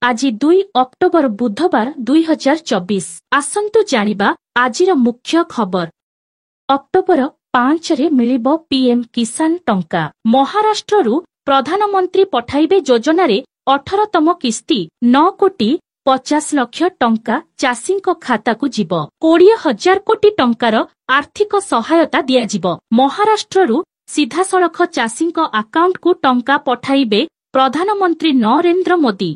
आज 2 अक्टोबर बुधवार 2024। आसंतु जानिबा आजिर मुख्य खबर। अक्टोबर 5 रे मिलिबो पीएम किसान टंका। महाराष्ट्ररू प्रधानमंत्री पठाइबे योजना रे 18तम किस्ती 9 कोटी 50 लाख टंका चाषींको खाता को जीव। 20,000 कोटी टंकार आर्थिक सहायता दिया जीव। महाराष्ट्ररू सीधासलख चाषींको अकाउंट को टंका पठाइबे प्रधानमंत्री नरेंद्र मोदी।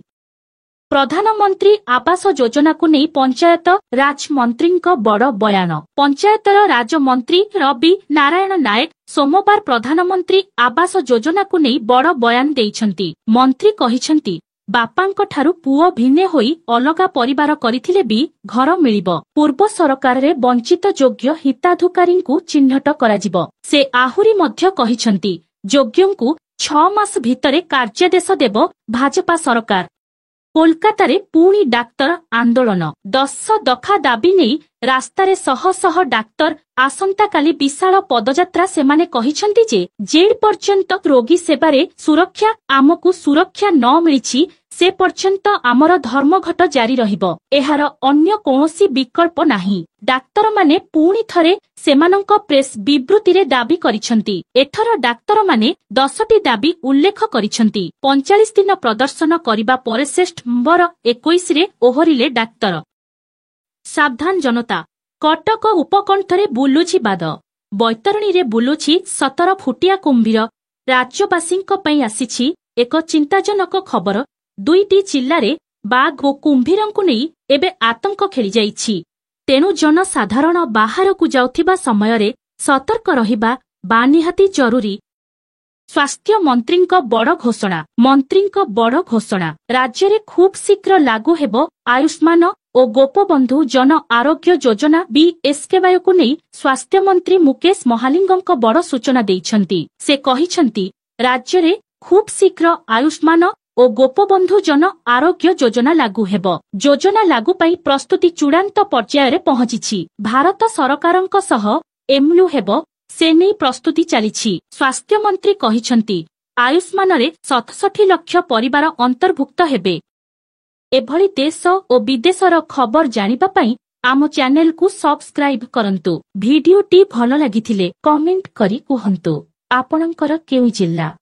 प्रधानमंत्री आवास योजना को नहीं पंचायत राज मंत्री बड़ बयान। पंचायतर राज मंत्री रवि नारायण नायक सोमवार प्रधानमंत्री आवास योजना को नहीं बड़ बयान देइछंती। मंत्री कहिछंती बापांक ठारू पुओ भिन्ने होई अलगा परिवार करिथिले भी घर मिलिबो। पूर्व सरकार रे वंचित योग्य हिताधिकारींकु चिन्हट कराजिबो। से आहुरी मध्य कहिछंती योग्यंकु 6 मास भितरे कार्यादेश देबो भाजपा सरकार। कोलकातारे पुणी डाक्तर आंदोलन। 10 दफा दाबी नहीं रास्तारे शह शह डाक्तर आसंताकाली विशाल पदयात्रा सेमाने कहिछंती जे जेड पर्यंत रोगी सेवारे सुरक्षा आमकु सुरक्षा न मिलिछि से पर्यंत आमर धर्मघट जारी रहिबो। एहार अन्य कोनोसी विकल्प नाही। डाक्तर माने पुणी थरे सेमानंक प्रेस विवृत्तिरे दाबी करिछंती। एथर डाक्तर माने 10टी दाबी उल्लेख करिछंती। 45 दिन प्रदर्शन करिबा परे सेप्टेम्बर 21 रे ओहरिले डाक्तर। सावधान जनता। कटक उपकंठरे बुलुछि बाद। बैतरणी रे बुलुछि 17 फुटिया कुंभीर। राज्यवासींक पई आसीछि एक चिंताजनक खबर। 2टी जिल्लारे बाघ ओ कुंभीरंकु नेई एबे आतंक खेली जाइछि। तेणु जनसाधारण बाहरकु जाउथिबा समयरे सतर्क रहिबा बानिहाती जरूरी। स्वास्थ्य मंत्रींक बड़ घोषणा। मंत्रींक बड़ घोषणा। राज्य रे खूब शीघ्र लागू हेबो आयुष्मान ओ गोपबंधु जन आरोग्य योजना बीएसकेवाई को नहीं स्वास्थ्य मंत्री मुकेश महालिंगंक बड़ सूचना देइछंती। से कहिछंती राज्य रे खूब शीघ्र आयुष्मान ओ गोपबंधु जन आरोग्य योजना लागू हेबो। योजना लागू पाई प्रस्तुति चूड़ांत पर्याय रे पहुंचिछि। भारत सरकारंक सह एमयू हेबो से नहीं प्रस्तुति चलिछि। स्वास्थ्य मंत्री कहिछंती आयुष्मान रे 67 लाख परिवार अंतर्भुक्त हेबे। एभली देश ओ विदेशर खबर जानिबा पई आम चैनल को सब्सक्राइब करंतु। वीडियो टी भलो लागिथिले कमेंट करी कुहंतु आपणकर केउ जिल्ला।